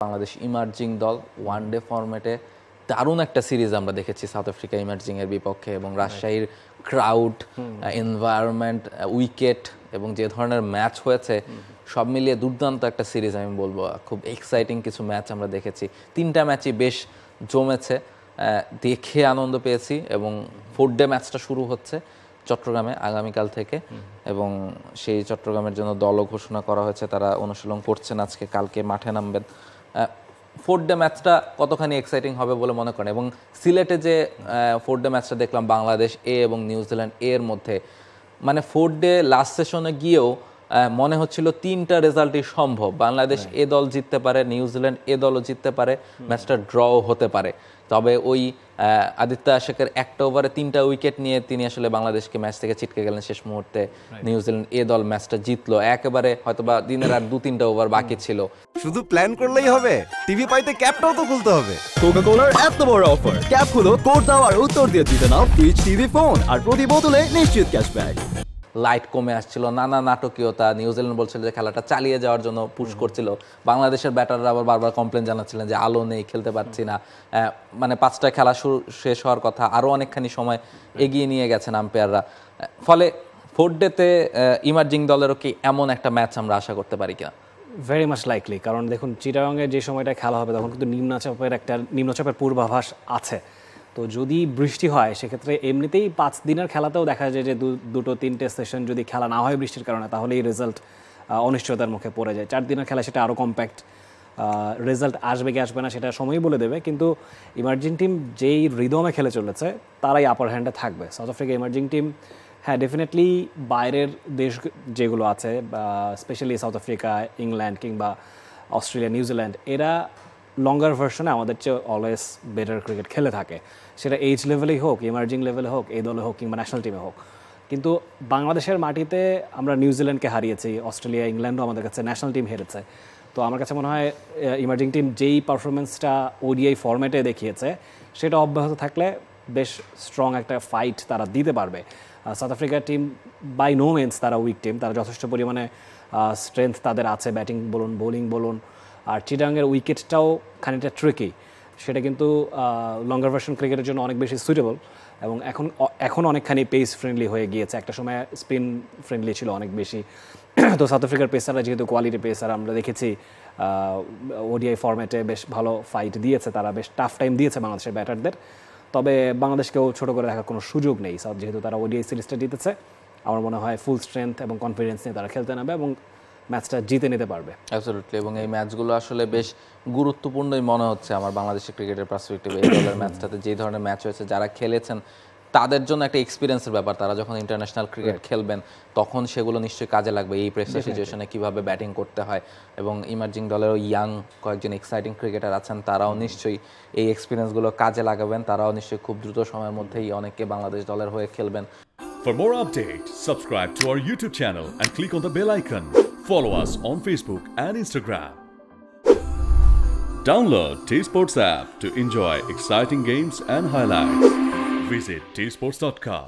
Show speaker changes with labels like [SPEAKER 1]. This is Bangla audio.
[SPEAKER 1] বাংলাদেশ ইমার্জিং দল ওয়ানডে ফরম্যাটে দারুণ একটা সিরিজ আমরা দেখেছি সাউথ আফ্রিকা ইমার্জিং এর বিপক্ষে, এবং রাজশাহীর ক্রাউড, এনভায়রনমেন্ট, উইকেট এবং যে ধরনের ম্যাচ হয়েছে সব মিলিয়ে দুর্দান্ত একটা সিরিজ আমি বলবো। খুব এক্সাইটিং কিছু ম্যাচ আমরা দেখেছি, তিনটা ম্যাচই বেশ জমেছে, দেখে আনন্দ পেয়েছি। এবং 4th ডে ম্যাচটা শুরু হচ্ছে চট্টগ্রামে আগামীকাল থেকে, এবং সেই চট্টগ্রামের জন্য দলও ঘোষণা করা হয়েছে, তারা অনুশীলন করছেন আজকে, কালকে মাঠে নামবেন। 4th ডে ম্যাচটা কতখানি এক্সাইটিং হবে বলে মনে করেন? এবং সিলেটে যে 4th ডে ম্যাচটা দেখলাম বাংলাদেশ এ এবং নিউজিল্যান্ড এর মধ্যে, মানে 4th ডে লাস্ট সেশনে গিয়েও মনে হচ্ছিল 3টা রেজাল্টই সম্ভব। বাংলাদেশ এ দল জিততে পারে, নিউজিল্যান্ড এ দলও জিততে পারে, ম্যাচটা ড্রও হতে পারে। তবে ওই আদিত্য আশেকের একটা ওভারে 3টা উইকেট নিয়ে তিনি আসলে বাংলাদেশকে ম্যাচ থেকে ছিটকে গেলেন শেষ মুহূর্তে। নিউজিল্যান্ড এ দল ম্যাচটা জিতলো, একেবারে হয়তোবা দিনের আর 2-3টা ওভার বাকি ছিল।
[SPEAKER 2] শুধু প্ল্যান করলেই হবে, টিভি পাইতে ক্যাপটাও তো খুলতে হবে।
[SPEAKER 3] কোকা-কোলার এত বড় অফার, ক্যাপ খুলো, কোড দাও আর উত্তর দিয়ে জিতে নাও ফ্রিজ, টিভি, ফোন আর প্রতি বোতলে নিশ্চিত ক্যাশব্যাক।
[SPEAKER 1] লাইট কমে আসছিল, নানা নাটকীয়তা, নিউজিল্যান্ড বলছিল যে খেলাটা চালিয়ে যাওয়ার জন্য পুশ করছিল, বাংলাদেশের ব্যাটাররা আবার বারবার কমপ্লেন জানাচ্ছিলেন যে আলো নেই, খেলতে পারছি না। মানে 5টায় খেলা শেষ হওয়ার কথা, আরও অনেকখানি সময় এগিয়ে নিয়ে গেছেন আম্পায়াররা। ফলে 4th ডেতে ইমার্জিং দলেরও কি এমন একটা ম্যাচ আমরা আশা করতে পারি কিনা?
[SPEAKER 4] ভেরি মাচ লাইকলি, কারণ দেখুন চিটাগাংয়ে যে সময়টা খেলা হবে তখন কিন্তু নিম্নচাপের পূর্বাভাস আছে। তো যদি বৃষ্টি হয় সেক্ষেত্রে এমনিতেই 5 দিনের খেলাতেও দেখা যায় যে 2-3টে সেশন যদি খেলা না হয় বৃষ্টির কারণে, তাহলে এই রেজাল্ট অনিশ্চয়তার মুখে পড়ে যায়। 4 দিনের খেলা সেটা আরও কম্প্যাক্ট, রেজাল্ট আসবে কি আসবে না সেটা সময়ই বলে দেবে। কিন্তু ইমার্জিং টিম যেই রিদমে খেলে চলেছে তারাই আপার হ্যান্ডে থাকবে। সাউথ আফ্রিকা ইমার্জিং টিম, হ্যাঁ ডেফিনেটলি বাইরের দেশ যেগুলো আছে, স্পেশালি সাউথ আফ্রিকা, ইংল্যান্ড কিংবা অস্ট্রেলিয়া, নিউজিল্যান্ড, এরা লঙ্গার ভার্সনে আমাদের চেয়ে অলওয়েজ বেটার ক্রিকেট খেলে থাকে, সেটা এইজ লেভেলেই হোক, ইমার্জিং লেভেলে হোক, এই দলে হোক কিংবা ন্যাশনাল টিমে হোক। কিন্তু বাংলাদেশের মাটিতে আমরা নিউজিল্যান্ডকে হারিয়েছি, অস্ট্রেলিয়া, ইংল্যান্ডও আমাদের কাছে ন্যাশনাল টিম হেরেছে। তো আমার কাছে মনে হয় ইমার্জিং টিম যেই পারফরমেন্সটা ওডিআই ফরম্যাটে দেখিয়েছে সেটা অব্যাহত থাকলে বেশ স্ট্রং একটা ফাইট তারা দিতে পারবে। সাউথ আফ্রিকার টিম বাই নো মিন্স তারা উইক টিম, তারা যথেষ্ট পরিমাণে স্ট্রেংথ তাদের আছে, ব্যাটিং বলুন, বোলিং বলুন। আর চিটাগাংয়ের উইকেটটাও খানিকটা ট্রিকি, সেটা কিন্তু লঙ্গার ভার্সন ক্রিকেটের জন্য অনেক বেশি সুইটেবল, এবং এখন অনেকখানি পেস ফ্রেন্ডলি হয়ে গিয়েছে। একটা সময় স্পিন ফ্রেন্ডলি ছিল অনেক বেশি। তো সাউথ আফ্রিকার পেসাররা যেহেতু কোয়ালিটি পেসার, আমরা দেখেছি ওডিআই ফরম্যাটে বেশ ভালো ফাইট দিয়েছে, তারা বেশ টাফ টাইম দিয়েছে বাংলাদেশের ব্যাটারদের। তবে বাংলাদেশকেও ছোটো করে দেখার কোনো সুযোগ নেই, যেহেতু তারা ওডিআই সিরিজটা জিতেছে। আমার মনে হয় ফুল স্ট্রেংথ এবং কনফিডেন্স নিয়ে তারা খেলতে নেবে এবং ম্যাচটা জিতে নিতে পারবে।
[SPEAKER 1] অ্যাবসলিউটলি, এবং এই ম্যাচগুলো আসলে বেশ গুরুত্বপূর্ণই মনে হচ্ছে আমার বাংলাদেশের ক্রিকেটের পার্সপেক্টিভে। এই দলের ম্যাচটাতে যে ধরনের ম্যাচ হয়েছে, যারা খেলেছেন তাদের জন্য একটা এক্সপিরিয়েন্সের ব্যাপার, তারা যখন ইন্টারন্যাশনাল ক্রিকেট খেলবেন তখন সেগুলো নিশ্চয়ই কাজে লাগবে, এই প্রেসার সিচুয়েশনে কীভাবে ব্যাটিং করতে হয়। এবং ইমার্জিং দলেরও ইয়াং কয়েকজন এক্সাইটিং ক্রিকেটার আছেন, তারাও নিশ্চয়ই এই এক্সপিরিয়েন্সগুলো কাজে লাগাবেন, তারাও নিশ্চয়ই খুব দ্রুত সময়ের মধ্যেই অনেকে বাংলাদেশ দলের হয়ে খেলবেন।
[SPEAKER 5] For more updates, subscribe to our YouTube channel and click on the bell icon. Follow us on Facebook and Instagram. Download T-Sports app to enjoy exciting games and highlights. Visit tsports.com.